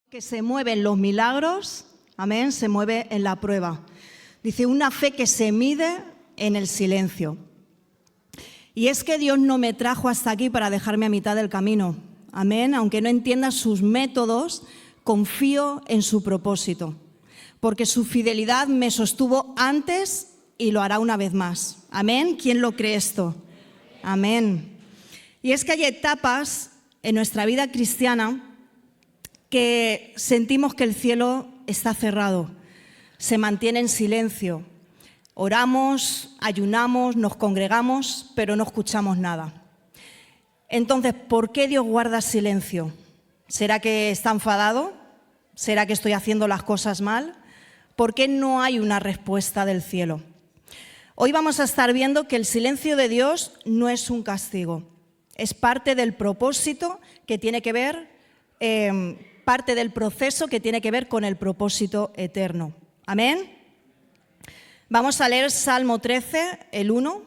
Que se mueve en los milagros, amén, se mueve en la prueba. Dice, una fe que se mide en el silencio. Y es que Dios no me trajo hasta aquí para dejarme a mitad del camino, amén. Aunque no entienda sus métodos, confío en su propósito, porque su fidelidad me sostuvo antes y lo hará una vez más, amén. ¿Quién lo cree esto? Amén. Y es que hay etapas en nuestra vida cristiana que sentimos que el cielo está cerrado, se mantiene en silencio. Oramos, ayunamos, nos congregamos, pero no escuchamos nada. Entonces, ¿por qué Dios guarda silencio? ¿Será que está enfadado? ¿Será que estoy haciendo las cosas mal? ¿Por qué no hay una respuesta del cielo? Hoy vamos a estar viendo que el silencio de Dios no es un castigo, es parte del propósito que tiene que ver parte del proceso que tiene que ver con el propósito eterno. Amén. Vamos a leer Salmo 13, el 1.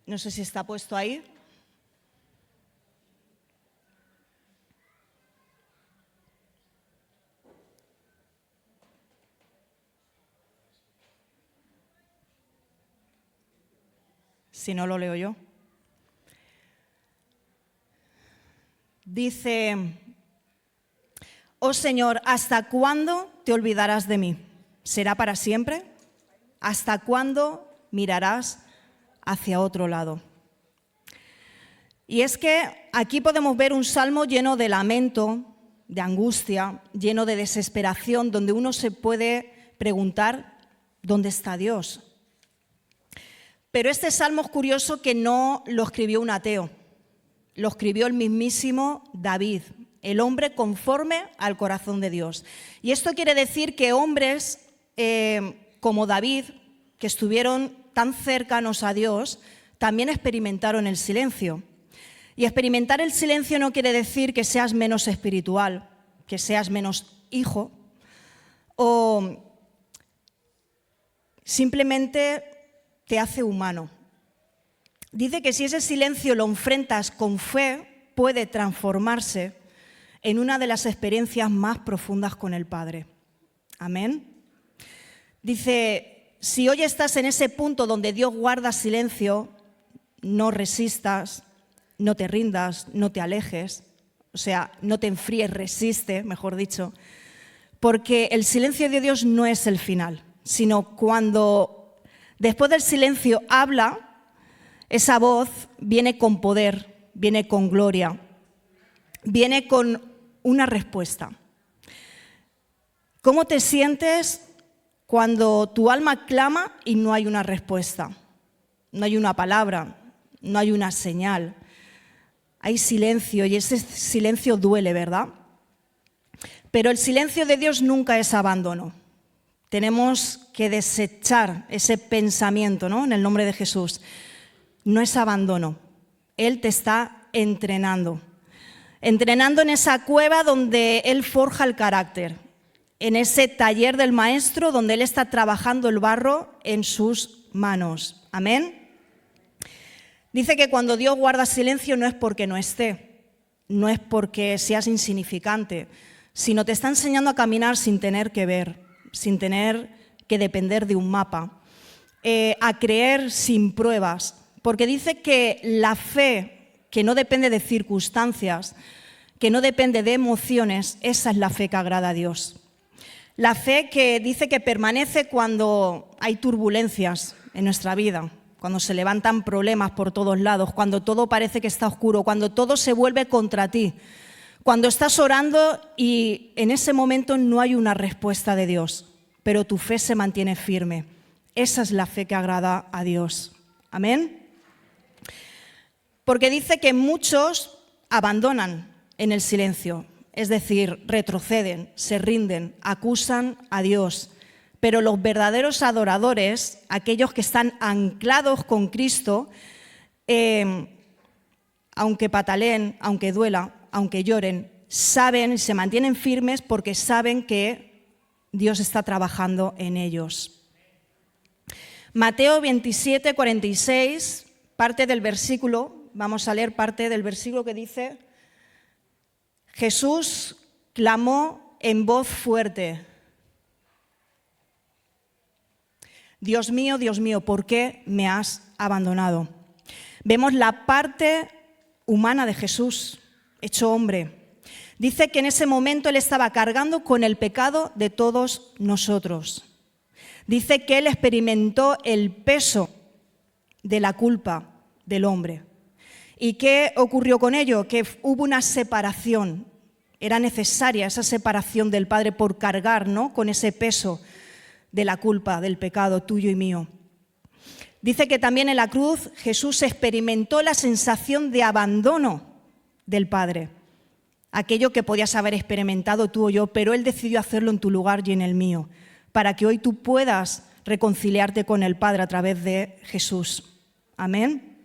No sé si está puesto ahí. Si no, lo leo yo. Dice, oh Señor, ¿hasta cuándo te olvidarás de mí? ¿Será para siempre? ¿Hasta cuándo mirarás hacia otro lado? Y es que aquí podemos ver un salmo lleno de lamento, de angustia, lleno de desesperación, donde uno se puede preguntar, ¿dónde está Dios? Pero este salmo es curioso que no lo escribió un ateo, lo escribió el mismísimo David, el hombre conforme al corazón de Dios. Y esto quiere decir que hombres como David, que estuvieron tan cercanos a Dios, también experimentaron el silencio. Y experimentar el silencio no quiere decir que seas menos espiritual, que seas menos hijo, o simplemente te hace humano. Dice que si ese silencio lo enfrentas con fe, puede transformarse en una de las experiencias más profundas con el Padre. Amén. Dice, si hoy estás en ese punto donde Dios guarda silencio, no resistas, no te rindas, no te alejes, o sea, no te enfríes, resiste, mejor dicho, porque el silencio de Dios no es el final, sino cuando después del silencio habla, esa voz viene con poder, viene con gloria, viene con una respuesta. ¿Cómo te sientes cuando tu alma clama y no hay una respuesta? No hay una palabra, no hay una señal. Hay silencio y ese silencio duele, ¿verdad? Pero el silencio de Dios nunca es abandono. Tenemos que desechar ese pensamiento, ¿no? En el nombre de Jesús. No es abandono. Él te está entrenando. Entrenando en esa cueva donde Él forja el carácter. En ese taller del maestro donde Él está trabajando el barro en sus manos. Amén. Dice que cuando Dios guarda silencio no es porque no esté, no es porque seas insignificante, sino te está enseñando a caminar sin tener que ver, sin tener que depender de un mapa, a creer sin pruebas, porque dice que la fe que no depende de circunstancias, que no depende de emociones, esa es la fe que agrada a Dios. La fe que dice que permanece cuando hay turbulencias en nuestra vida, cuando se levantan problemas por todos lados, cuando todo parece que está oscuro, cuando todo se vuelve contra ti, cuando estás orando y en ese momento no hay una respuesta de Dios, pero tu fe se mantiene firme. Esa es la fe que agrada a Dios. Amén. Porque dice que muchos abandonan en el silencio, es decir, retroceden, se rinden, acusan a Dios. Pero los verdaderos adoradores, aquellos que están anclados con Cristo, aunque pataleen, aunque duela, aunque lloren, saben y se mantienen firmes porque saben que Dios está trabajando en ellos. Mateo 27, 46 parte del versículo, vamos a leer parte del versículo que dice: Jesús clamó en voz fuerte: Dios mío, ¿por qué me has abandonado? Vemos la parte humana de Jesús, hecho hombre. Dice que en ese momento Él estaba cargando con el pecado de todos nosotros. Dice que Él experimentó el peso de la culpa del hombre. ¿Y qué ocurrió con ello? Que hubo una separación. Era necesaria esa separación del Padre por cargar, ¿no?, con ese peso de la culpa, del pecado tuyo y mío. Dice que también en la cruz Jesús experimentó la sensación de abandono del Padre, aquello que podías haber experimentado tú o yo, pero Él decidió hacerlo en tu lugar y en el mío, para que hoy tú puedas reconciliarte con el Padre a través de Jesús. Amén.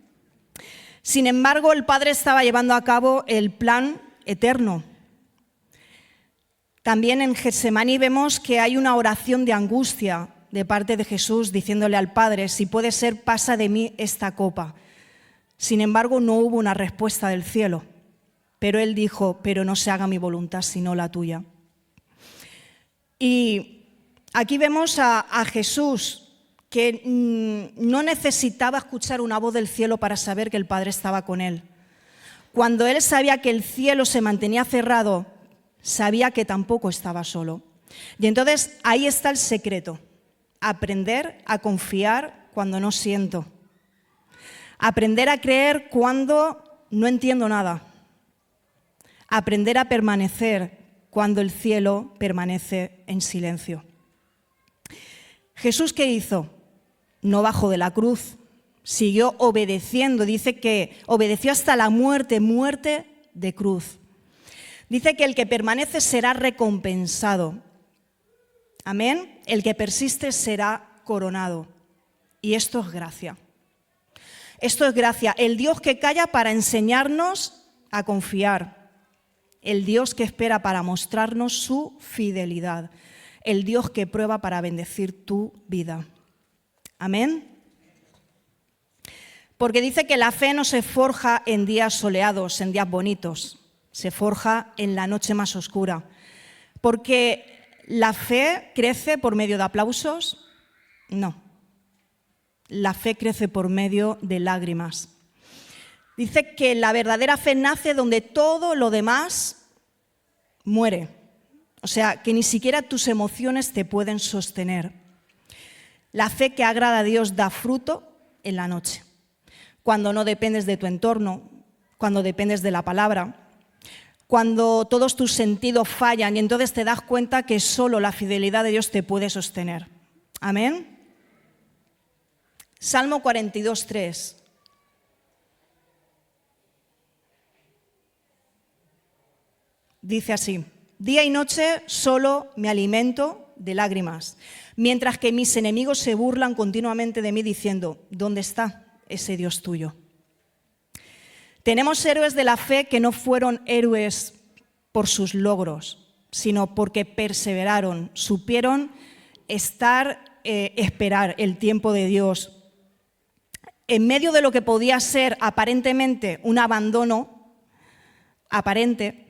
Sin embargo, el Padre estaba llevando a cabo el plan eterno. También en Getsemaní vemos que hay una oración de angustia de parte de Jesús diciéndole al Padre: si puede ser, pasa de mí esta copa. Sin embargo, no hubo una respuesta del cielo, pero Él dijo: pero no se haga mi voluntad sino la tuya. Y aquí vemos a Jesús que no necesitaba escuchar una voz del cielo para saber que el Padre estaba con Él. Cuando Él sabía que el cielo se mantenía cerrado, sabía que tampoco estaba solo. Y entonces ahí está el secreto: aprender a confiar cuando no siento, aprender a creer cuando no entiendo nada, aprender a permanecer cuando el cielo permanece en silencio. ¿Jesús qué hizo? No bajó de la cruz, siguió obedeciendo. Dice que obedeció hasta la muerte, muerte de cruz. Dice que el que permanece será recompensado. Amén. El que persiste será coronado. Y esto es gracia. Esto es gracia. El Dios que calla para enseñarnos a confiar. El Dios que espera para mostrarnos su fidelidad. El Dios que prueba para bendecir tu vida. Amén. Porque dice que la fe no se forja en días soleados, en días bonitos. Se forja en la noche más oscura. Porque la fe crece por medio de aplausos. No. La fe crece por medio de lágrimas. Dice que la verdadera fe nace donde todo lo demás muere. O sea, que ni siquiera tus emociones te pueden sostener. La fe que agrada a Dios da fruto en la noche. Cuando no dependes de tu entorno, cuando dependes de la palabra, cuando todos tus sentidos fallan y entonces te das cuenta que solo la fidelidad de Dios te puede sostener. Amén. Salmo 42:3. Dice así: día y noche solo me alimento de lágrimas, mientras que mis enemigos se burlan continuamente de mí diciendo: ¿dónde está ese Dios tuyo? Tenemos héroes de la fe que no fueron héroes por sus logros, sino porque perseveraron, supieron esperar el tiempo de Dios. En medio de lo que podía ser aparentemente un abandono aparente,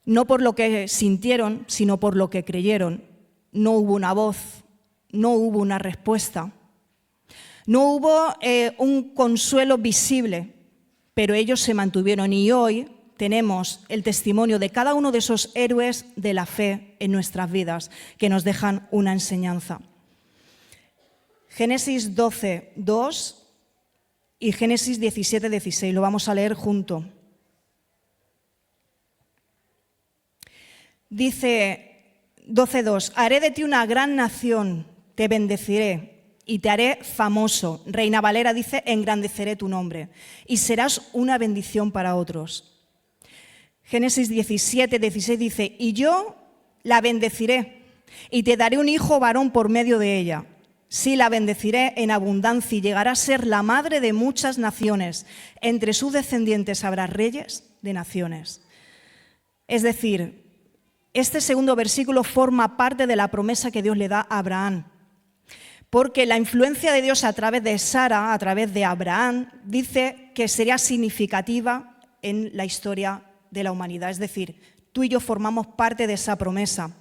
no por lo que sintieron, sino por lo que creyeron. No hubo una voz, no hubo una respuesta, no hubo un consuelo visible, pero ellos se mantuvieron y hoy tenemos el testimonio de cada uno de esos héroes de la fe en nuestras vidas que nos dejan una enseñanza. Génesis 12:2 y Génesis 17:16, lo vamos a leer junto. Dice 12:2, haré de ti una gran nación, te bendeciré y te haré famoso. Reina Valera dice, engrandeceré tu nombre y serás una bendición para otros. Génesis 17:16 dice, y yo la bendeciré y te daré un hijo varón por medio de ella. Sí, la bendeciré en abundancia y llegará a ser la madre de muchas naciones. Entre sus descendientes habrá reyes de naciones. Es decir, este segundo versículo forma parte de la promesa que Dios le da a Abraham. porque la influencia de Dios a través de Sara, a través de Abraham, dice que sería significativa en la historia de la humanidad. Es decir, tú y yo formamos parte de esa promesa,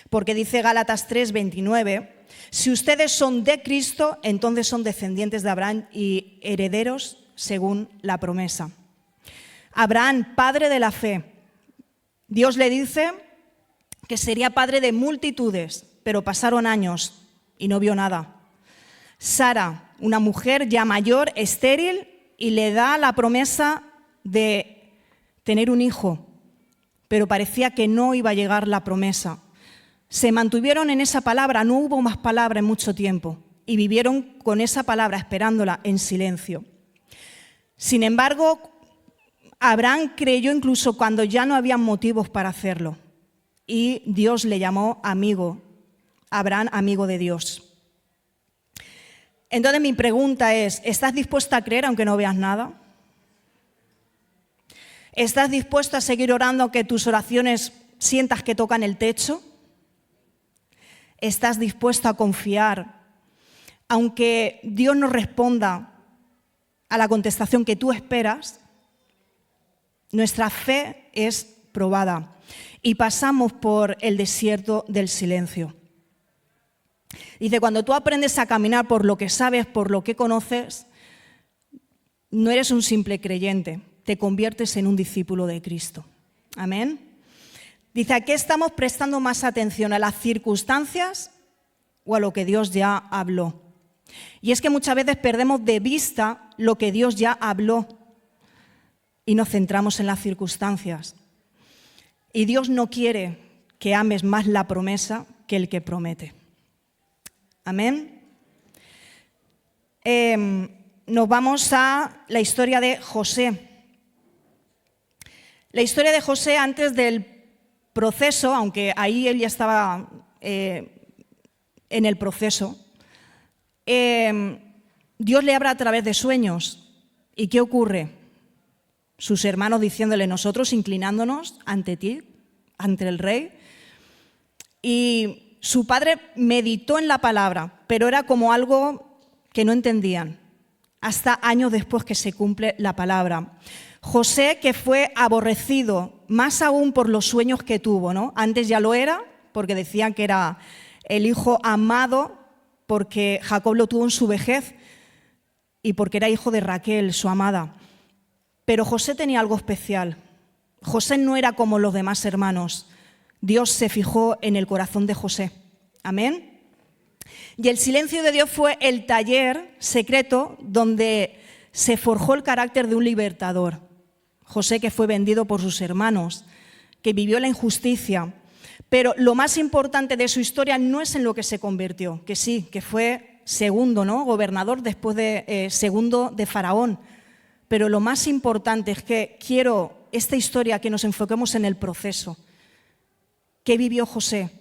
porque dice Gálatas 3:29, si ustedes son de Cristo, entonces son descendientes de Abraham y herederos según la promesa. Abraham, padre de la fe, Dios le dice que sería padre de multitudes, pero pasaron años y no vio nada. Sara, una mujer ya mayor, estéril, y le da la promesa de tener un hijo, pero parecía que no iba a llegar la promesa. Se mantuvieron en esa palabra, no hubo más palabra en mucho tiempo, y vivieron con esa palabra esperándola en silencio. Sin embargo, Abraham creyó incluso cuando ya no había motivos para hacerlo, y Dios le llamó amigo, Abraham amigo de Dios. Entonces mi pregunta es, ¿estás dispuesto a creer aunque no veas nada? ¿Estás dispuesto a seguir orando aunque tus oraciones sientas que tocan el techo? ¿Estás dispuesto a confiar aunque Dios no responda a la contestación que tú esperas? Nuestra fe es probada y pasamos por el desierto del silencio. Dice, cuando tú aprendes a caminar por lo que sabes, por lo que conoces, no eres un simple creyente, te conviertes en un discípulo de Cristo. Amén. Dice, ¿a qué estamos prestando más atención? ¿A las circunstancias o a lo que Dios ya habló? Y es que muchas veces perdemos de vista lo que Dios ya habló y nos centramos en las circunstancias. Y Dios no quiere que ames más la promesa que el que promete. Amén. Nos vamos a la historia de José. La historia de José antes del proceso, aunque ahí él ya estaba en el proceso, Dios le habla a través de sueños. ¿Y qué ocurre? Sus hermanos diciéndole, nosotros inclinándonos ante ti, ante el rey. Y su padre meditó en la palabra, pero era como algo que no entendían, hasta años después que se cumple la palabra. José, que fue aborrecido más aún por los sueños que tuvo, ¿no? Antes ya lo era, porque decían que era el hijo amado, porque Jacob lo tuvo en su vejez y porque era hijo de Raquel, su amada. Pero José tenía algo especial. José no era como los demás hermanos. Dios se fijó en el corazón de José. Amén. Y el silencio de Dios fue el taller secreto donde se forjó el carácter de un libertador. José, que fue vendido por sus hermanos, que vivió la injusticia. Pero lo más importante de su historia no es en lo que se convirtió, que sí, que fue segundo, ¿no? Gobernador después de segundo de Faraón. Pero lo más importante es que quiero esta historia que nos enfoquemos en el proceso. ¿Qué vivió José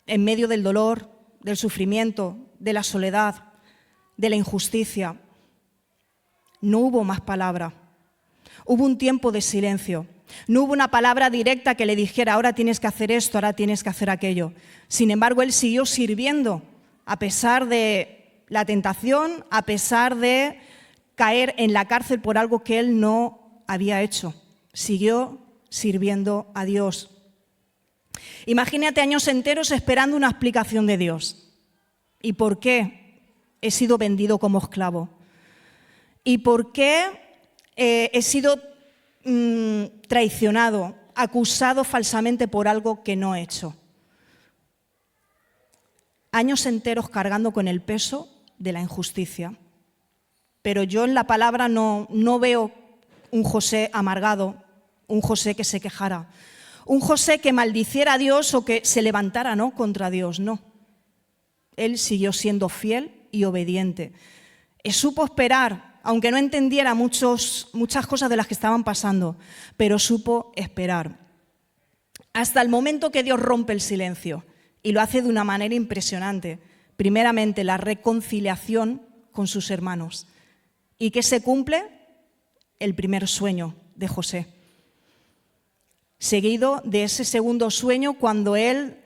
en medio del dolor, del sufrimiento, de la soledad, de la injusticia? No hubo más palabra. Hubo un tiempo de silencio. No hubo una palabra directa que le dijera, ahora tienes que hacer esto, ahora tienes que hacer aquello. Sin embargo, él siguió sirviendo a pesar de la tentación, a pesar de caer en la cárcel por algo que él no había hecho. Siguió sirviendo a Dios. Imagínate años enteros esperando una explicación de Dios. ¿Y por qué he sido vendido como esclavo? ¿Y por qué he sido traicionado, acusado falsamente por algo que no he hecho? Años enteros cargando con el peso de la injusticia. Pero yo en la palabra no veo un José amargado, un José que se quejara, un José que maldiciera a Dios o que se levantara, ¿no?, contra Dios, no. Él siguió siendo fiel y obediente. Supo esperar, aunque no entendiera muchas cosas de las que estaban pasando, pero supo esperar. Hasta el momento que Dios rompe el silencio y lo hace de una manera impresionante. Primeramente, la reconciliación con sus hermanos. ¿Y qué se cumple? El primer sueño de José. Seguido de ese segundo sueño, cuando él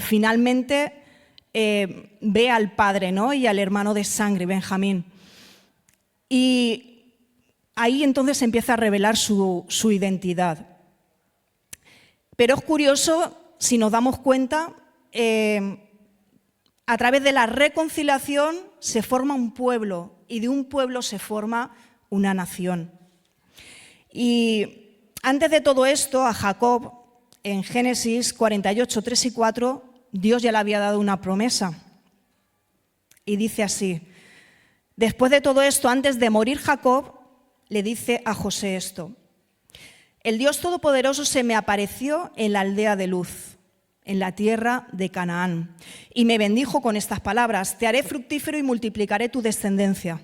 finalmente ve al padre, ¿no? Y al hermano de sangre, Benjamín. Y ahí entonces empieza a revelar su identidad. Pero es curioso, si nos damos cuenta, a través de la reconciliación se forma un pueblo y de un pueblo se forma una nación. Y antes de todo esto, a Jacob, en Génesis 48, 3 y 4, Dios ya le había dado una promesa. Y dice así: después de todo esto, antes de morir Jacob, le dice a José esto: el Dios Todopoderoso se me apareció en la aldea de Luz, en la tierra de Canaán, y me bendijo con estas palabras: te haré fructífero y multiplicaré tu descendencia.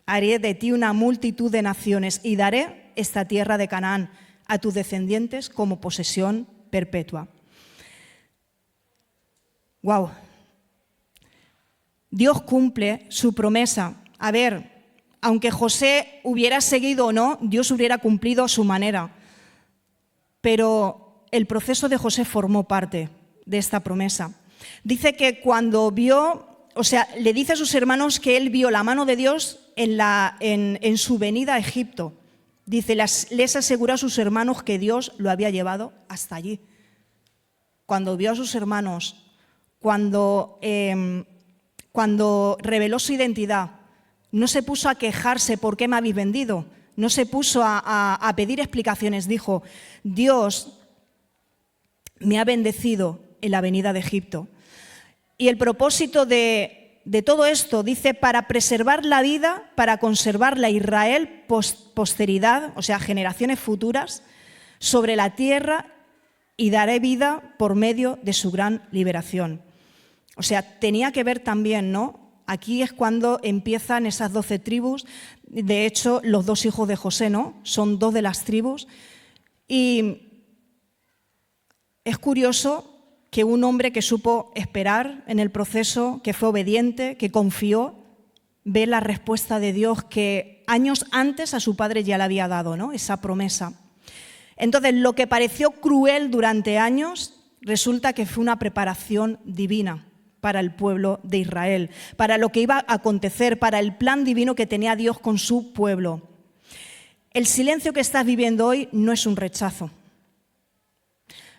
Haré de ti una multitud de naciones y daré esta tierra de Canaán a tus descendientes como posesión perpetua. ¡Wow! Dios cumple su promesa. A ver, aunque José hubiera seguido o no, Dios hubiera cumplido a su manera. Pero el proceso de José formó parte de esta promesa. Dice que cuando vio, le dice a sus hermanos que él vio la mano de Dios en su venida a Egipto. Dice, les aseguró a sus hermanos que Dios lo había llevado hasta allí. Cuando vio a sus hermanos, cuando reveló su identidad, no se puso a quejarse: ¿por qué me habéis vendido? No se puso a pedir explicaciones. Dijo: Dios me ha bendecido en la venida de Egipto. Y el propósito de todo esto, dice, para preservar la vida, para conservarla a Israel, posteridad, generaciones futuras, sobre la tierra, y daré vida por medio de su gran liberación. Tenía que ver también, ¿no? Aquí es cuando empiezan esas 12 tribus. De hecho, los 2 hijos de José, ¿no? Son 2 de las tribus. Y es curioso que un hombre que supo esperar en el proceso, que fue obediente, que confió, ve la respuesta de Dios que años antes a su padre ya le había dado, ¿no? Esa promesa. Entonces, lo que pareció cruel durante años, resulta que fue una preparación divina para el pueblo de Israel, para lo que iba a acontecer, para el plan divino que tenía Dios con su pueblo. El silencio que estás viviendo hoy no es un rechazo.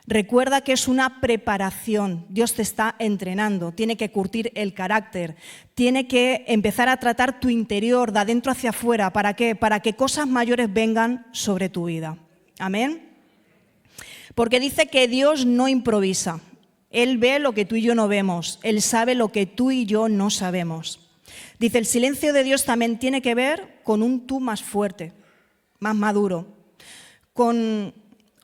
Recuerda que es una preparación. Dios te está entrenando, tiene que curtir el carácter, tiene que empezar a tratar tu interior de adentro hacia afuera. ¿Para qué? Para que cosas mayores vengan sobre tu vida. Amén. Porque dice que Dios no improvisa. Él ve lo que tú y yo no vemos. Él sabe lo que tú y yo no sabemos. Dice, el silencio de Dios también tiene que ver con un tú más fuerte, más maduro, con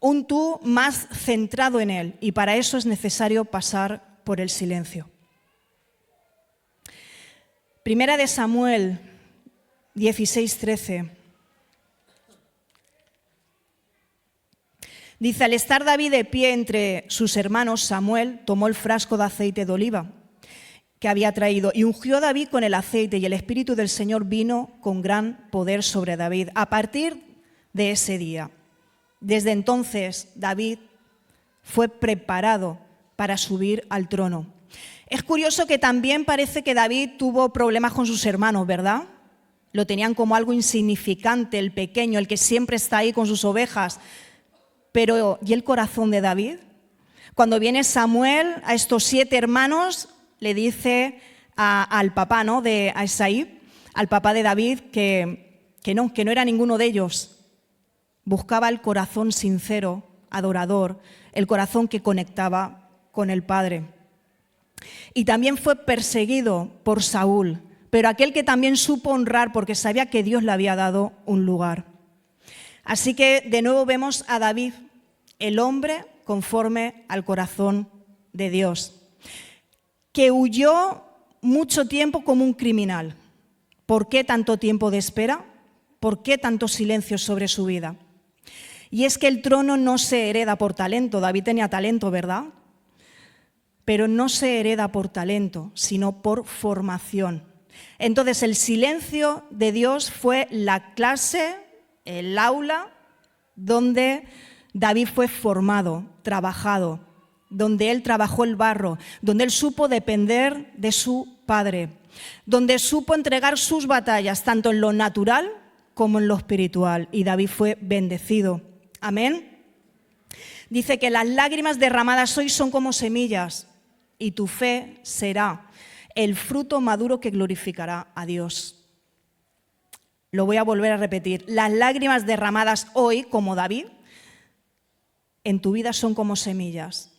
un tú más centrado en Él, y para eso es necesario pasar por el silencio. Primera de Samuel 16:13. Dice, al estar David de pie entre sus hermanos, Samuel tomó el frasco de aceite de oliva que había traído y ungió a David con el aceite, y el Espíritu del Señor vino con gran poder sobre David. A partir de ese día, desde entonces, David fue preparado para subir al trono. Es curioso que también parece que David tuvo problemas con sus hermanos, ¿verdad? Lo tenían como algo insignificante, el pequeño, el que siempre está ahí con sus ovejas. Pero, ¿y el corazón de David? Cuando viene Samuel a estos 7 hermanos, le dice al papá, ¿no? A Isaí, al papá de David, que no era ninguno de ellos. Buscaba el corazón sincero, adorador, el corazón que conectaba con el Padre. Y también fue perseguido por Saúl, pero aquel que también supo honrar porque sabía que Dios le había dado un lugar. Así que de nuevo vemos a David, el hombre conforme al corazón de Dios, que huyó mucho tiempo como un criminal. ¿Por qué tanto tiempo de espera? ¿Por qué tanto silencio sobre su vida? Y es que el trono no se hereda por talento. David tenía talento, ¿verdad? Pero no se hereda por talento, sino por formación. Entonces, el silencio de Dios fue la clase, el aula donde David fue formado, trabajado, donde él trabajó el barro, donde él supo depender de su padre, donde supo entregar sus batallas, tanto en lo natural como en lo espiritual. Y David fue bendecido. Amén. Dice que las lágrimas derramadas hoy son como semillas y tu fe será el fruto maduro que glorificará a Dios. Lo voy a volver a repetir. Las lágrimas derramadas hoy, como David, en tu vida son como semillas.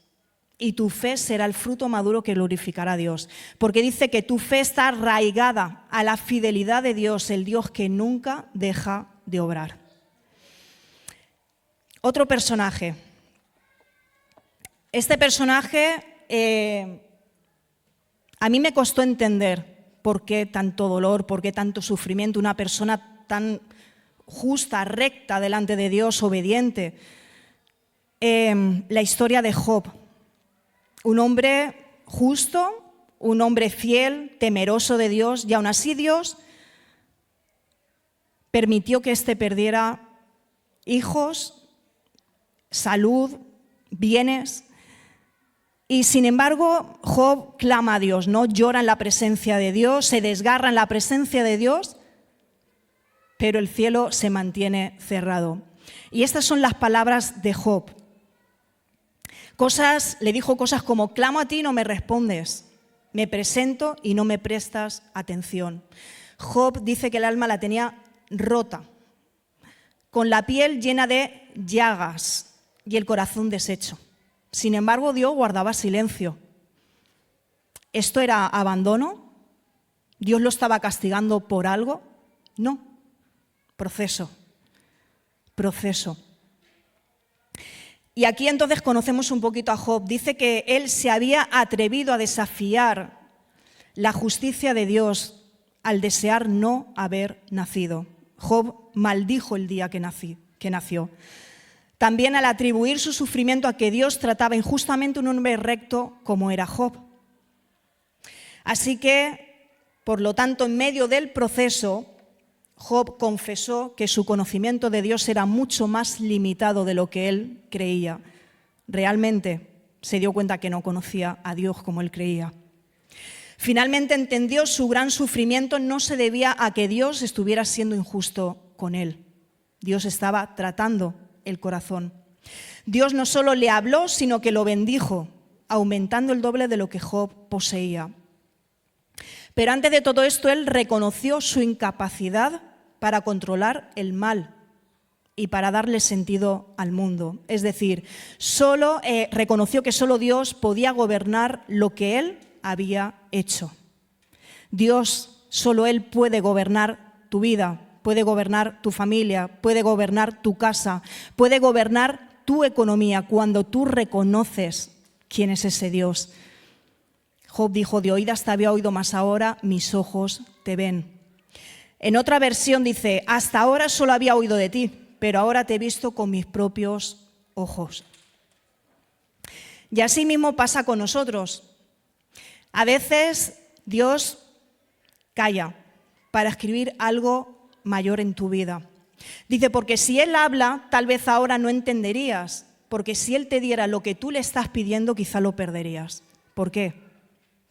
Y tu fe será el fruto maduro que glorificará a Dios. Porque dice que tu fe está arraigada a la fidelidad de Dios, el Dios que nunca deja de obrar. Otro personaje. Este personaje a mí me costó entender por qué tanto dolor, por qué tanto sufrimiento, una persona tan justa, recta delante de Dios, obediente. La historia de Job, un hombre justo, un hombre fiel, temeroso de Dios, y aún así Dios permitió que éste perdiera hijos, salud, bienes. Y sin embargo, Job clama a Dios, ¿no? Llora en la presencia de Dios, se desgarra en la presencia de Dios, pero el cielo se mantiene cerrado. Y estas son las palabras de Job. Le dijo cosas como: clamo a ti y no me respondes, me presento y no me prestas atención. Job dice que el alma la tenía rota, con la piel llena de llagas y el corazón deshecho. Sin embargo, Dios guardaba silencio. ¿Esto era abandono? ¿Dios lo estaba castigando por algo? No. Proceso. Y aquí entonces conocemos un poquito a Job. Dice que él se había atrevido a desafiar la justicia de Dios al desear no haber nacido. Job maldijo el día que nació. También al atribuir su sufrimiento a que Dios trataba injustamente a un hombre recto como era Job. Así que, por lo tanto, en medio del proceso, Job confesó que su conocimiento de Dios era mucho más limitado de lo que él creía. Realmente se dio cuenta que no conocía a Dios como él creía. Finalmente entendió su gran sufrimiento no se debía a que Dios estuviera siendo injusto con él. Dios estaba tratando el corazón. Dios no solo le habló, sino que lo bendijo, aumentando el doble de lo que Job poseía. Pero antes de todo esto, él reconoció su incapacidad para controlar el mal y para darle sentido al mundo. Es decir, reconoció que solo Dios podía gobernar lo que él había hecho. Dios, solo Él puede gobernar tu vida, puede gobernar tu familia, puede gobernar tu casa, puede gobernar tu economía cuando tú reconoces quién es ese Dios. Job dijo: de oídas te había oído, mas ahora mis ojos te ven. En otra versión dice: hasta ahora solo había oído de ti, pero ahora te he visto con mis propios ojos. Y así mismo pasa con nosotros. A veces Dios calla para escribir algo mayor en tu vida. Dice, porque si Él habla, tal vez ahora no entenderías, porque si Él te diera lo que tú le estás pidiendo, quizá lo perderías. ¿Por qué?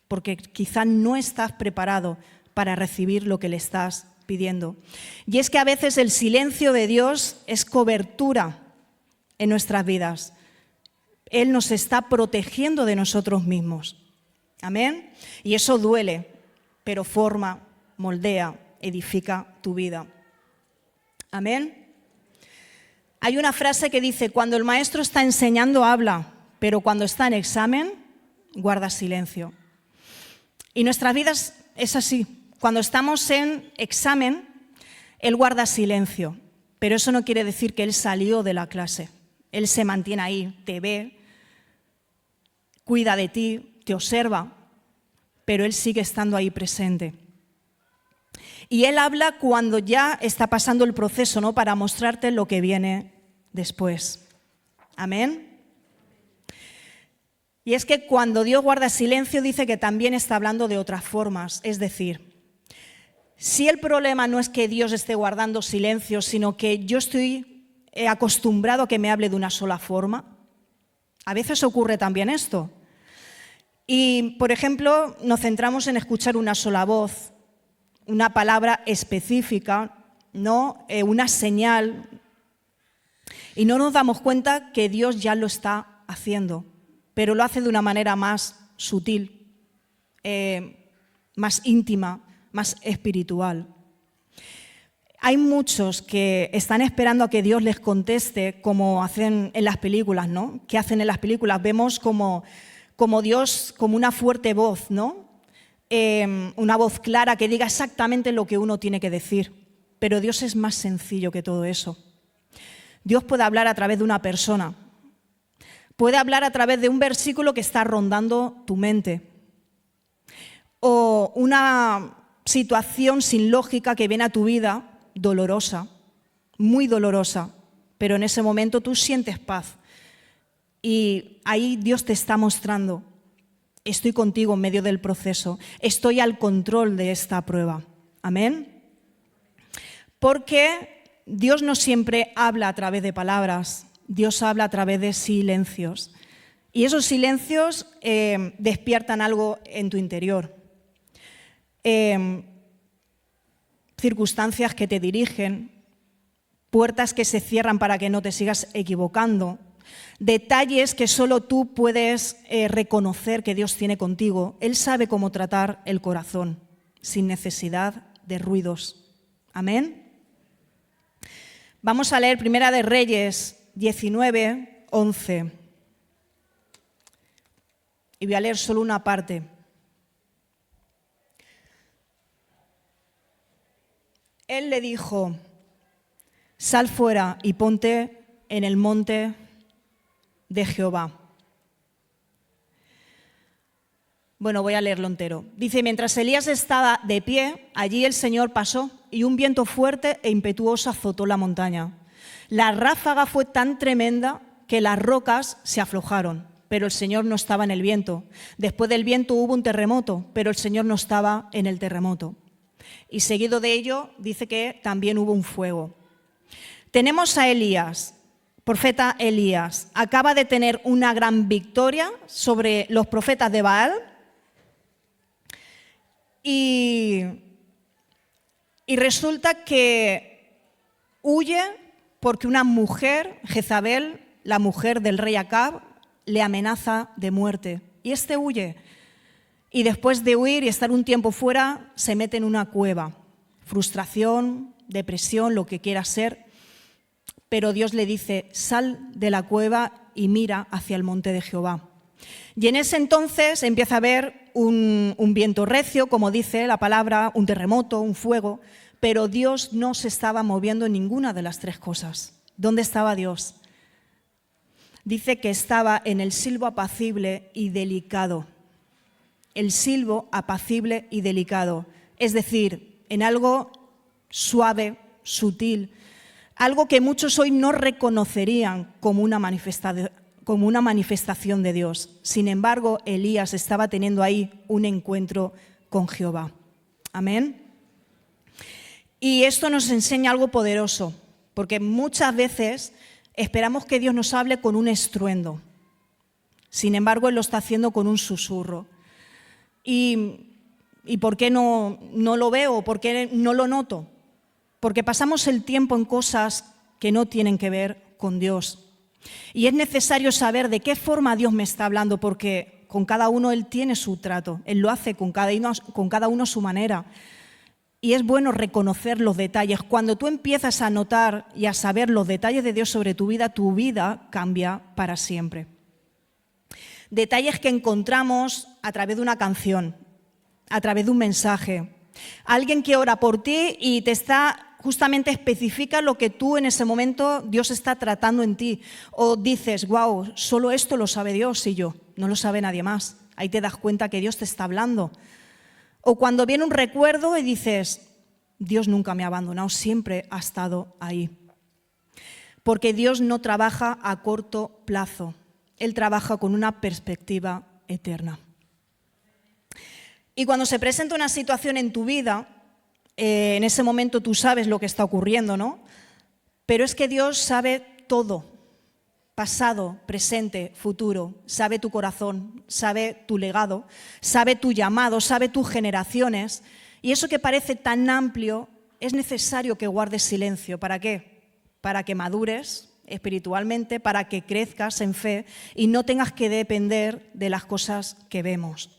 Porque quizá no estás preparado para recibir lo que le estás pidiendo. Y es que a veces el silencio de Dios es cobertura en nuestras vidas. Él nos está protegiendo de nosotros mismos. Amén. Y eso duele, pero forma, moldea, edifica tu vida. Amén. Hay una frase que dice: cuando el maestro está enseñando, habla, pero cuando está en examen, guarda silencio. Y nuestras vidas es así. Cuando estamos en examen, Él guarda silencio, pero eso no quiere decir que Él salió de la clase. Él se mantiene ahí, te ve, cuida de ti, te observa, pero Él sigue estando ahí presente. Y Él habla cuando ya está pasando el proceso, ¿no? Para mostrarte lo que viene después. Amén. Y es que cuando Dios guarda silencio, dice que también está hablando de otras formas. Es decir, si el problema no es que Dios esté guardando silencio, sino que yo estoy acostumbrado a que me hable de una sola forma, A veces ocurre también esto. Y, por ejemplo, nos centramos en escuchar una sola voz, una palabra específica, ¿no? Una señal, y no nos damos cuenta que Dios ya lo está haciendo, pero lo hace de una manera más sutil, más íntima, más espiritual. Hay muchos que están esperando a que Dios les conteste, como hacen en las películas, ¿no? ¿Qué hacen en las películas? Vemos como Dios, como una fuerte voz, ¿no? Una voz clara que diga exactamente lo que uno tiene que decir. Pero Dios es más sencillo que todo eso. Dios puede hablar a través de una persona. Puede hablar a través de un versículo que está rondando tu mente. O una situación sin lógica que viene a tu vida, dolorosa, muy dolorosa, pero en ese momento tú sientes paz. Y ahí Dios te está mostrando, estoy contigo en medio del proceso, estoy al control de esta prueba. Amén. Porque Dios no siempre habla a través de palabras, Dios habla a través de silencios. Y esos silencios despiertan algo en tu interior. Circunstancias que te dirigen, puertas que se cierran para que no te sigas equivocando, detalles que solo tú puedes reconocer que Dios tiene contigo. Él sabe cómo tratar el corazón, sin necesidad de ruidos. Amén. Vamos a leer Primera de Reyes 19, 11. Y voy a leer solo una parte. Él le dijo, sal fuera y ponte en el monte de Jehová. Bueno, voy a leerlo entero. Dice, mientras Elías estaba de pie, allí el Señor pasó y un viento fuerte e impetuoso azotó la montaña. La ráfaga fue tan tremenda que las rocas se aflojaron, pero el Señor no estaba en el viento. Después del viento hubo un terremoto, pero el Señor no estaba en el terremoto. Y seguido de ello dice que también hubo un fuego. Tenemos a Elías, profeta Elías. Acaba de tener una gran victoria sobre los profetas de Baal. Y resulta que huye porque una mujer, Jezabel, la mujer del rey Acab, le amenaza de muerte. Y este huye. Y después de huir y estar un tiempo fuera, se mete en una cueva. Frustración, depresión, lo que quiera ser. Pero Dios le dice, sal de la cueva y mira hacia el monte de Jehová. Y en ese entonces empieza a haber un viento recio, como dice la palabra, un terremoto, un fuego, pero Dios no se estaba moviendo en ninguna de las tres cosas. ¿Dónde estaba Dios? Dice que estaba en el silbo apacible y delicado. El silbo apacible y delicado, es decir, en algo suave, sutil, algo que muchos hoy no reconocerían como una manifestación de Dios. Sin embargo, Elías estaba teniendo ahí un encuentro con Jehová. Amén. Y esto nos enseña algo poderoso, porque muchas veces esperamos que Dios nos hable con un estruendo. Sin embargo, Él lo está haciendo con un susurro. ¿Y por qué no lo veo? ¿Por qué no lo noto? Porque pasamos el tiempo en cosas que no tienen que ver con Dios. Y es necesario saber de qué forma Dios me está hablando, porque con cada uno Él tiene su trato. Él lo hace con cada uno a su manera. Y es bueno reconocer los detalles. Cuando tú empiezas a notar y a saber los detalles de Dios sobre tu vida cambia para siempre. Detalles que encontramos a través de una canción, a través de un mensaje. Alguien que ora por ti y te está justamente especifica lo que tú en ese momento Dios está tratando en ti. O dices, wow, solo esto lo sabe Dios y yo, no lo sabe nadie más. Ahí te das cuenta que Dios te está hablando. O cuando viene un recuerdo y dices, Dios nunca me ha abandonado, siempre ha estado ahí. Porque Dios no trabaja a corto plazo. Él trabaja con una perspectiva eterna. Y cuando se presenta una situación en tu vida, en ese momento tú sabes lo que está ocurriendo, ¿no? Pero es que Dios sabe todo. pasado, presente, futuro. Sabe tu corazón, sabe tu legado, sabe tu llamado, sabe tus generaciones. Y eso que parece tan amplio, es necesario que guardes silencio. ¿Para qué? Para que madures espiritualmente, para que crezcas en fe y no tengas que depender de las cosas que vemos.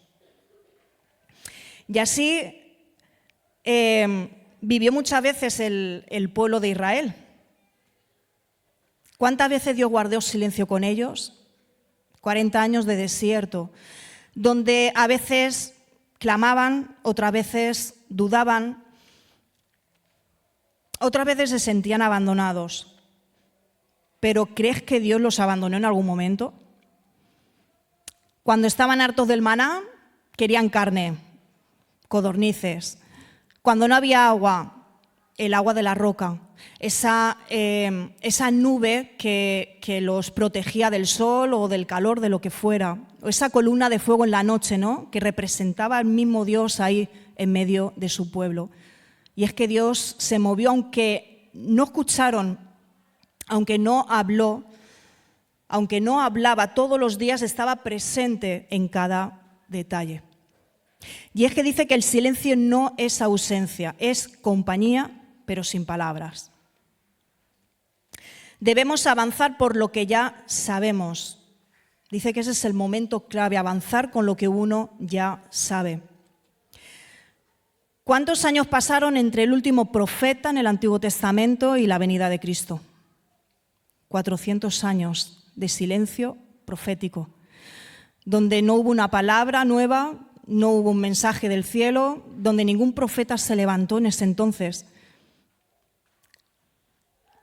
Y así vivió muchas veces el pueblo de Israel. ¿Cuántas veces Dios guardó silencio con ellos? 40 años de desierto, donde a veces clamaban, otras veces dudaban, otras veces se sentían abandonados. ¿Pero crees que Dios los abandonó en algún momento? Cuando estaban hartos del maná, querían carne, codornices. Cuando no había agua, el agua de la roca, esa nube que los protegía del sol o del calor, de lo que fuera, o esa columna de fuego en la noche, ¿no?, que representaba al mismo Dios ahí en medio de su pueblo. Y es que Dios se movió, aunque no escucharon, aunque no habló, aunque no hablaba, todos los días estaba presente en cada detalle. Y es que dice que el silencio no es ausencia, es compañía, pero sin palabras. Debemos avanzar por lo que ya sabemos. Dice que ese es el momento clave, avanzar con lo que uno ya sabe. ¿Cuántos años pasaron entre el último profeta en el Antiguo Testamento y la venida de Cristo? 400 años de silencio profético, donde no hubo una palabra nueva, no hubo un mensaje del cielo, donde ningún profeta se levantó en ese entonces.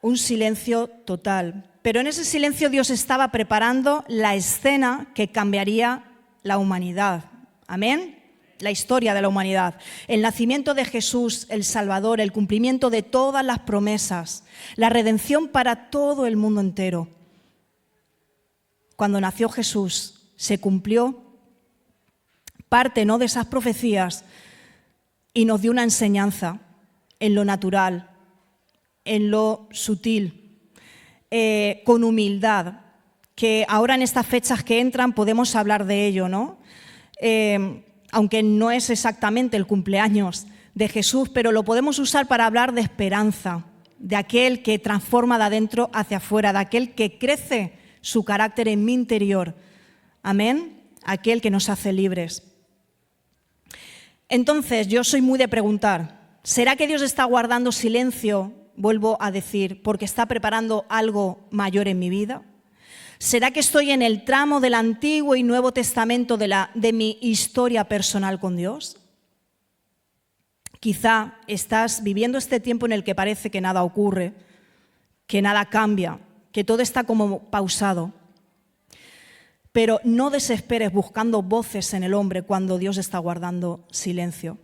Un silencio total. Pero en ese silencio Dios estaba preparando la escena que cambiaría la humanidad. Amén. La historia de la humanidad, el nacimiento de Jesús, el Salvador, el cumplimiento de todas las promesas, la redención para todo el mundo entero. Cuando nació Jesús, se cumplió parte, ¿no?, de esas profecías y nos dio una enseñanza en lo natural, en lo sutil, con humildad, que ahora en estas fechas que entran podemos hablar de ello, ¿no? Aunque no es exactamente el cumpleaños de Jesús, pero lo podemos usar para hablar de esperanza, de aquel que transforma de adentro hacia afuera, de aquel que crece su carácter en mi interior. Amén, aquel que nos hace libres. Entonces, yo soy muy de preguntar, ¿será que Dios está guardando silencio? Vuelvo a decir, porque está preparando algo mayor en mi vida. ¿Será que estoy en el tramo del Antiguo y Nuevo Testamento de mi historia personal con Dios? Quizá estás viviendo este tiempo en el que parece que nada ocurre, que nada cambia, que todo está como pausado. Pero no desesperes buscando voces en el hombre cuando Dios está guardando silencio.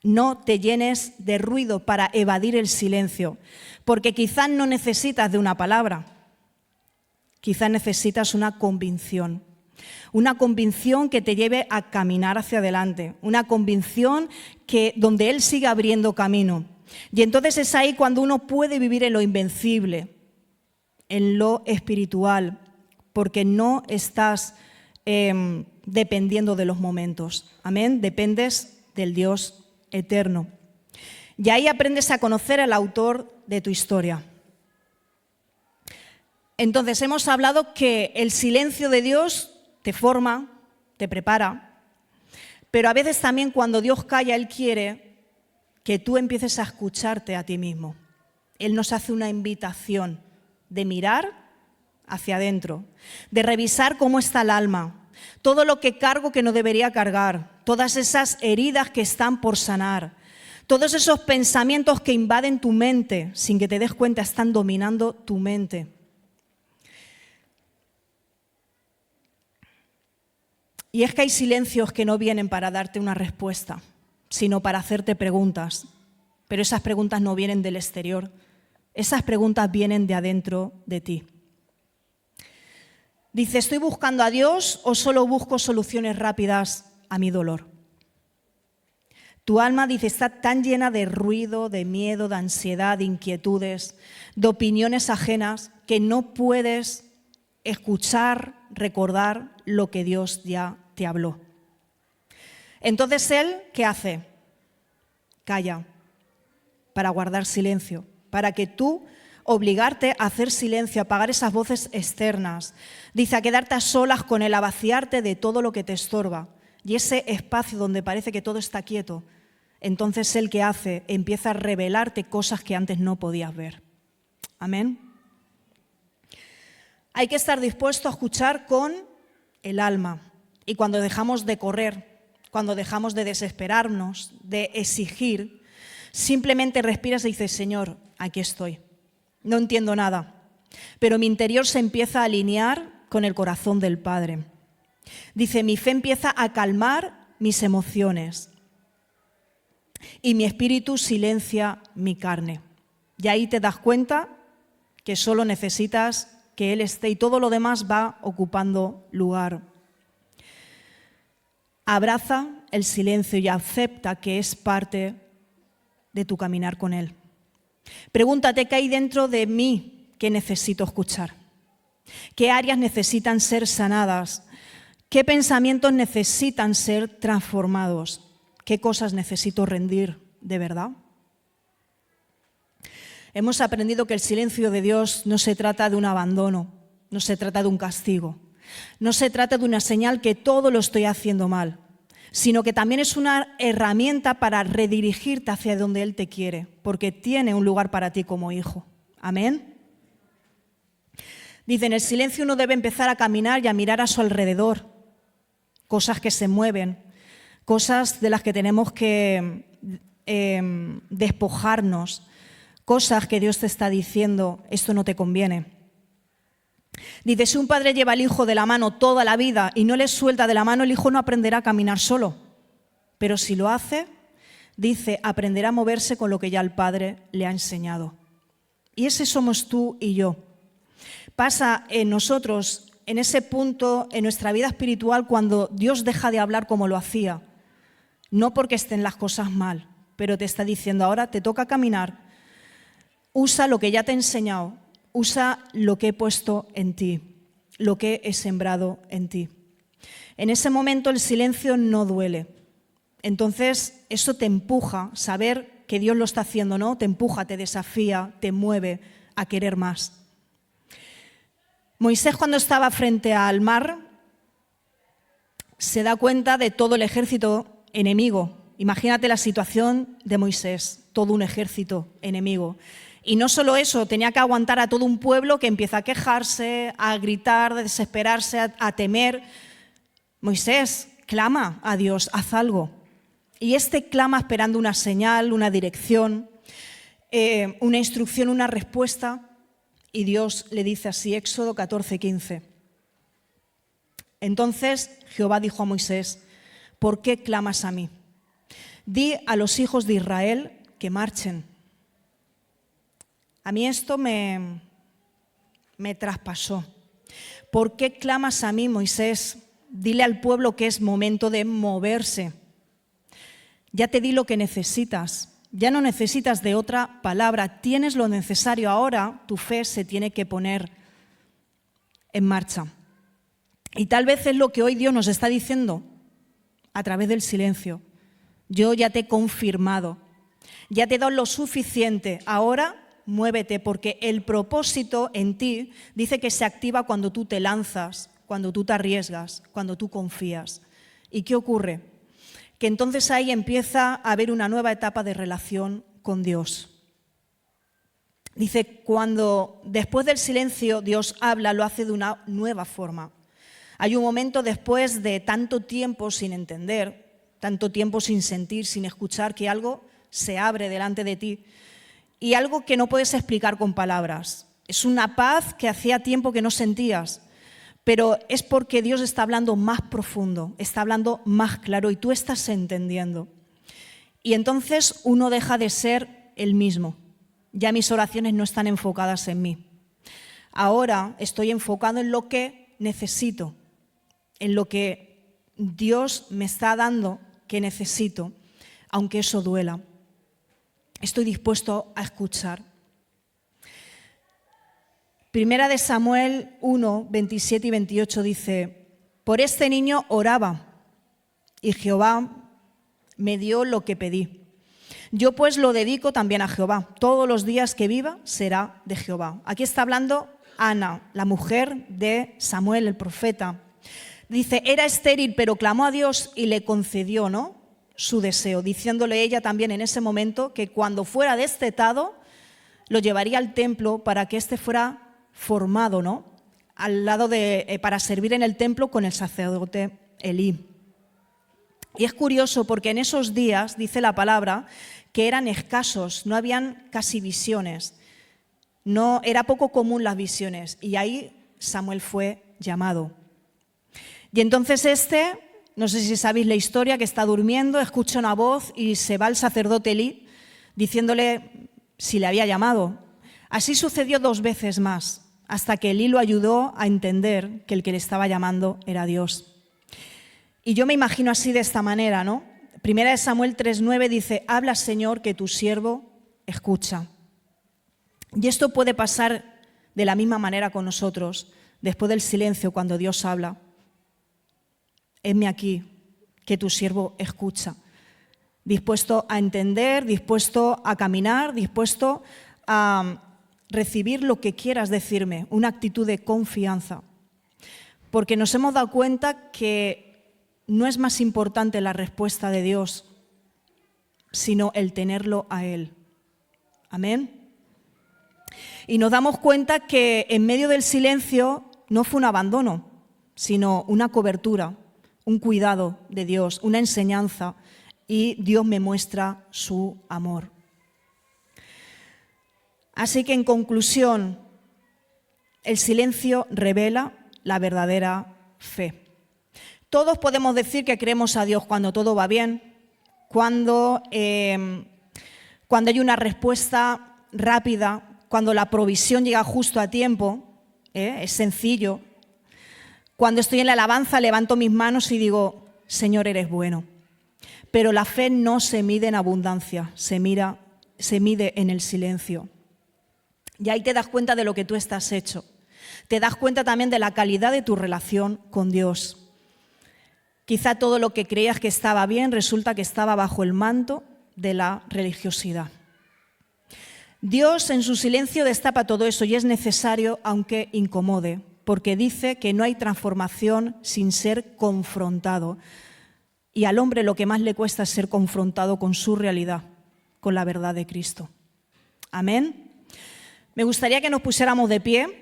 No te llenes de ruido para evadir el silencio, porque quizás no necesitas de una palabra. Quizás necesitas una convicción que te lleve a caminar hacia adelante, una convicción donde Él siga abriendo camino. Y entonces es ahí cuando uno puede vivir en lo invencible, en lo espiritual, porque no estás dependiendo de los momentos. Amén, dependes del Dios eterno. Y ahí aprendes a conocer al autor de tu historia. Entonces, hemos hablado que el silencio de Dios te forma, te prepara, pero a veces también cuando Dios calla, Él quiere que tú empieces a escucharte a ti mismo. Él nos hace una invitación de mirar hacia adentro, de revisar cómo está el alma, todo lo que cargo que no debería cargar, todas esas heridas que están por sanar, todos esos pensamientos que invaden tu mente sin que te des cuenta están dominando tu mente. Y es que hay silencios que no vienen para darte una respuesta, sino para hacerte preguntas. Pero esas preguntas no vienen del exterior, esas preguntas vienen de adentro de ti. Dice, ¿estoy buscando a Dios o solo busco soluciones rápidas a mi dolor? Tu alma, dice, está tan llena de ruido, de miedo, de ansiedad, de inquietudes, de opiniones ajenas, que no puedes escuchar, recordar lo que Dios ya te habló. Entonces Él, ¿qué hace? Calla, para guardar silencio, para que tú obligarte a hacer silencio, a apagar esas voces externas. Dice, a quedarte a solas con Él, a vaciarte de todo lo que te estorba. Y ese espacio donde parece que todo está quieto, entonces Él, ¿qué hace? Empieza a revelarte cosas que antes no podías ver. Amén. Hay que estar dispuesto a escuchar con el alma. Y cuando dejamos de correr, cuando dejamos de desesperarnos, de exigir, simplemente respiras y dices, Señor, aquí estoy. No entiendo nada, pero mi interior se empieza a alinear con el corazón del Padre. Dice, mi fe empieza a calmar mis emociones y mi espíritu silencia mi carne. Y ahí te das cuenta que solo necesitas que Él esté y todo lo demás va ocupando lugar. Abraza el silencio y acepta que es parte de tu caminar con Él. Pregúntate qué hay dentro de mí que necesito escuchar. ¿Qué áreas necesitan ser sanadas? ¿Qué pensamientos necesitan ser transformados? ¿Qué cosas necesito rendir de verdad? Hemos aprendido que el silencio de Dios no se trata de un abandono, no se trata de un castigo, no se trata de una señal que todo lo estoy haciendo mal, sino que también es una herramienta para redirigirte hacia donde Él te quiere, porque tiene un lugar para ti como hijo. Amén. Dice, en el silencio uno debe empezar a caminar y a mirar a su alrededor, cosas que se mueven, cosas de las que tenemos que despojarnos, cosas que Dios te está diciendo, esto no te conviene. Dice, si un padre lleva al hijo de la mano toda la vida y no le suelta de la mano, el hijo no aprenderá a caminar solo. Pero si lo hace, dice, aprenderá a moverse con lo que ya el Padre le ha enseñado. Y ese somos tú y yo. Pasa en nosotros, en ese punto, en nuestra vida espiritual, cuando Dios deja de hablar como lo hacía. No porque estén las cosas mal, pero te está diciendo, ahora te toca caminar. Usa lo que ya te he enseñado. Usa lo que he puesto en ti, lo que he sembrado en ti. En ese momento el silencio no duele. Entonces eso te empuja, saber que Dios lo está haciendo, ¿no? Te empuja, te desafía, te mueve a querer más. Moisés, cuando estaba frente al mar, se da cuenta de todo el ejército enemigo. Imagínate la situación de Moisés, todo un ejército enemigo. Y no solo eso, tenía que aguantar a todo un pueblo que empieza a quejarse, a gritar, a desesperarse, a temer. Moisés, clama a Dios, haz algo. Y clama esperando una señal, una dirección, una instrucción, una respuesta. Y Dios le dice así, Éxodo 14:15. Entonces Jehová dijo a Moisés, ¿por qué clamas a mí? Di a los hijos de Israel que marchen. A mí esto me traspasó. ¿Por qué clamas a mí, Moisés? Dile al pueblo que es momento de moverse. Ya te di lo que necesitas. Ya no necesitas de otra palabra. Tienes lo necesario. Ahora tu fe se tiene que poner en marcha. Y tal vez es lo que hoy Dios nos está diciendo a través del silencio. Yo ya te he confirmado. Ya te he dado lo suficiente. Ahora muévete, porque el propósito en ti dice que se activa cuando tú te lanzas, cuando tú te arriesgas, cuando tú confías. ¿Y qué ocurre? Que entonces ahí empieza a haber una nueva etapa de relación con Dios. Dice, cuando después del silencio Dios habla, lo hace de una nueva forma. Hay un momento después de tanto tiempo sin entender, tanto tiempo sin sentir, sin escuchar, que algo se abre delante de ti. Y algo que no puedes explicar con palabras. Es una paz que hacía tiempo que no sentías, pero es porque Dios está hablando más profundo, está hablando más claro y tú estás entendiendo. Y entonces uno deja de ser el mismo. Ya mis oraciones no están enfocadas en mí. Ahora estoy enfocado en lo que necesito, en lo que Dios me está dando que necesito, aunque eso duela. Estoy dispuesto a escuchar. Primera de Samuel 1, 27 y 28 dice: por este niño oraba, y Jehová me dio lo que pedí. Yo pues lo dedico también a Jehová. Todos los días que viva será de Jehová. Aquí está hablando Ana, la mujer de Samuel, el profeta. Dice, era estéril, pero clamó a Dios y le concedió, ¿no?, su deseo, diciéndole ella también en ese momento que cuando fuera destetado lo llevaría al templo para que éste fuera formado, ¿no?, al lado para servir en el templo con el sacerdote Elí. Y es curioso porque en esos días, dice la palabra, que eran escasos, no habían casi visiones, no, era poco común las visiones, y ahí Samuel fue llamado. Y entonces no sé si sabéis la historia, que está durmiendo, escucha una voz y se va al sacerdote Elí diciéndole si le había llamado. Así sucedió 2 veces más, hasta que Elí lo ayudó a entender que el que le estaba llamando era Dios. Y yo me imagino así, de esta manera, ¿no? Primera de Samuel 3:9 dice, habla, Señor, que tu siervo escucha. Y esto puede pasar de la misma manera con nosotros, después del silencio, cuando Dios habla. Heme aquí, que tu siervo escucha. Dispuesto a entender, dispuesto a caminar, dispuesto a recibir lo que quieras decirme, una actitud de confianza. Porque nos hemos dado cuenta que no es más importante la respuesta de Dios, sino el tenerlo a Él. Amén. Y nos damos cuenta que en medio del silencio no fue un abandono, sino una cobertura, un cuidado de Dios, una enseñanza, y Dios me muestra su amor. Así que, en conclusión, el silencio revela la verdadera fe. Todos podemos decir que creemos a Dios cuando todo va bien, cuando hay una respuesta rápida, cuando la provisión llega justo a tiempo, es sencillo. Cuando estoy en la alabanza, levanto mis manos y digo, Señor, eres bueno. Pero la fe no se mide en abundancia, se mide en el silencio. Y ahí te das cuenta de lo que tú estás hecho. Te das cuenta también de la calidad de tu relación con Dios. Quizá todo lo que creías que estaba bien resulta que estaba bajo el manto de la religiosidad. Dios en su silencio destapa todo eso y es necesario, aunque incomode, porque dice que no hay transformación sin ser confrontado. Y al hombre lo que más le cuesta es ser confrontado con su realidad, con la verdad de Cristo. Amén. Me gustaría que nos pusiéramos de pie.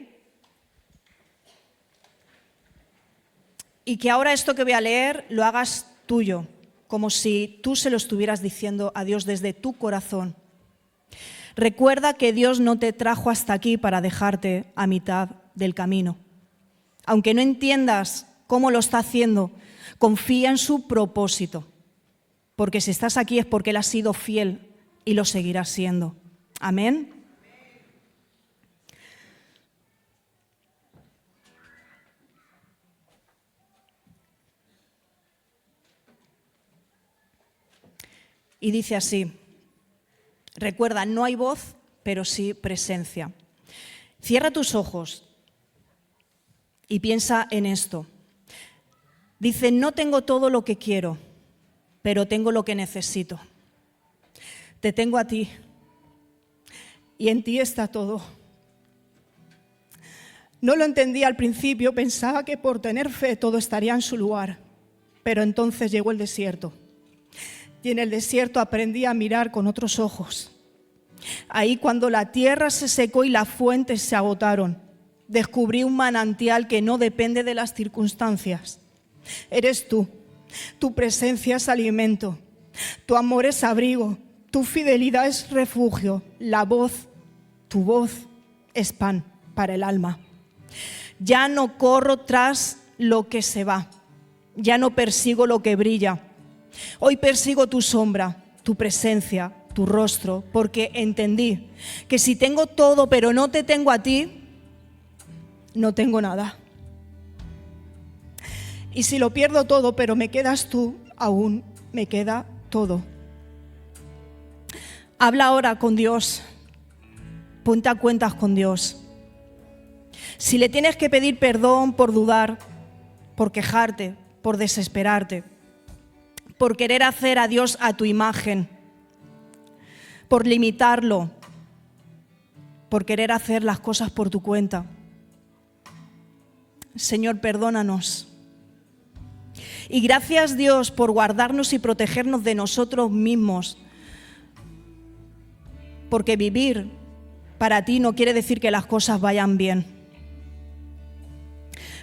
Y que ahora esto que voy a leer lo hagas tuyo, como si tú se lo estuvieras diciendo a Dios desde tu corazón. Recuerda que Dios no te trajo hasta aquí para dejarte a mitad del camino. Aunque no entiendas cómo lo está haciendo, confía en su propósito, porque si estás aquí es porque Él ha sido fiel y lo seguirá siendo. Amén. Y dice así, recuerda, no hay voz, pero sí presencia. Cierra tus ojos y piensa en esto. Dice, no tengo todo lo que quiero, pero tengo lo que necesito. Te tengo a ti y en ti está todo. No lo entendía al principio, pensaba que por tener fe todo estaría en su lugar, pero entonces llegó el desierto. Y en el desierto aprendí a mirar con otros ojos. Ahí, cuando la tierra se secó y las fuentes se agotaron, descubrí un manantial que no depende de las circunstancias. Eres tú. Tu presencia es alimento. Tu amor es abrigo. Tu fidelidad es refugio. Tu voz es pan para el alma. Ya no corro tras lo que se va. Ya no persigo lo que brilla. Hoy persigo tu sombra, tu presencia, tu rostro, porque entendí que si tengo todo pero no te tengo a ti, no tengo nada. Y si lo pierdo todo pero me quedas tú, aún me queda todo. Habla ahora con Dios, ponte a cuentas con Dios. Si le tienes que pedir perdón por dudar, por quejarte, por desesperarte, por querer hacer a Dios a tu imagen, por limitarlo, por querer hacer las cosas por tu cuenta. Señor, perdónanos. Y gracias, Dios, por guardarnos y protegernos de nosotros mismos. Porque vivir para ti no quiere decir que las cosas vayan bien.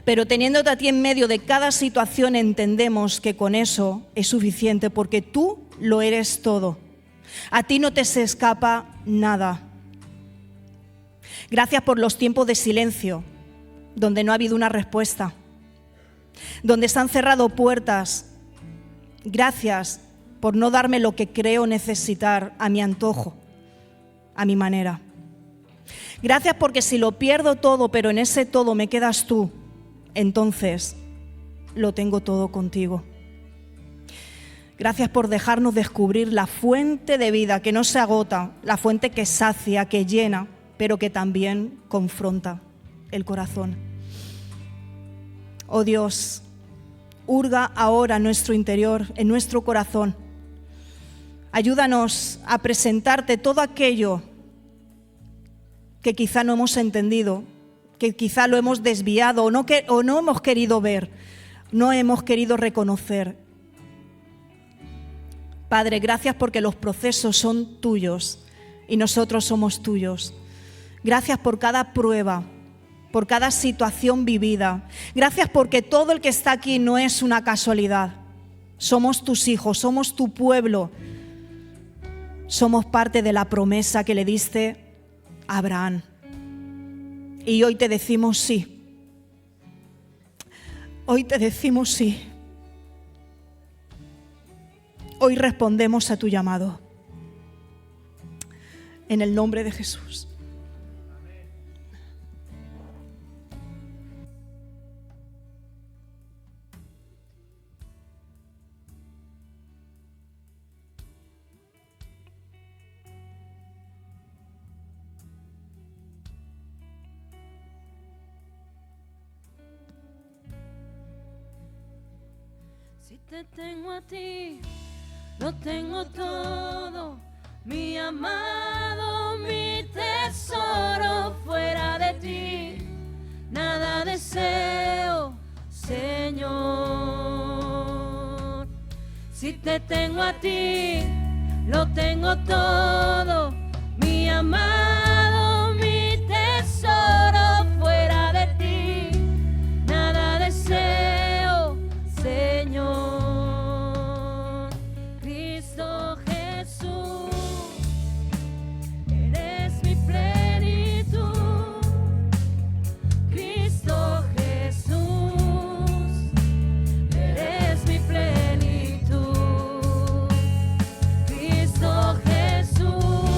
Pero teniéndote a ti en medio de cada situación, entendemos que con eso es suficiente, porque tú lo eres todo. A ti no te se escapa nada. Gracias por los tiempos de silencio, donde no ha habido una respuesta, donde se han cerrado puertas. Gracias por no darme lo que creo necesitar a mi antojo, a mi manera. Gracias porque si lo pierdo todo, pero en ese todo me quedas tú, entonces lo tengo todo contigo. Gracias por dejarnos descubrir la fuente de vida que no se agota, la fuente que sacia, que llena, pero que también confronta el corazón. Oh Dios, hurga ahora en nuestro interior, en nuestro corazón. Ayúdanos a presentarte todo aquello que quizá no hemos entendido, que quizá lo hemos desviado o no hemos querido ver, no hemos querido reconocer. Padre, gracias porque los procesos son tuyos y nosotros somos tuyos. Gracias por cada prueba, por cada situación vivida. Gracias porque todo el que está aquí no es una casualidad. Somos tus hijos, somos tu pueblo. Somos parte de la promesa que le diste a Abraham. Y hoy te decimos sí. Hoy te decimos sí. Hoy respondemos a tu llamado. En el nombre de Jesús. Si te tengo a ti, lo tengo todo, mi amado, mi tesoro. Fuera de ti, nada deseo, Señor. Si te tengo a ti, lo tengo todo, mi amado, mi tesoro. Fuera de ti, nada deseo, Señor. Cristo Jesús, eres mi plenitud. Cristo Jesús, eres mi plenitud. Cristo Jesús,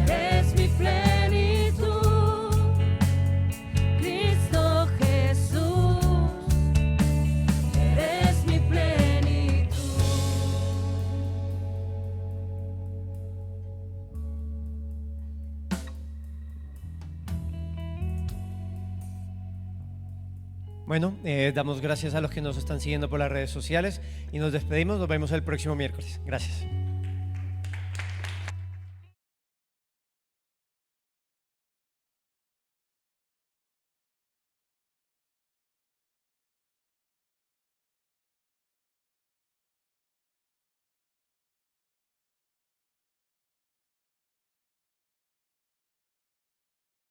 eres mi plenitud. Cristo Jesús, eres mi plenitud. Bueno, damos gracias a los que nos están siguiendo por las redes sociales y nos despedimos. Nos vemos el próximo miércoles. Gracias.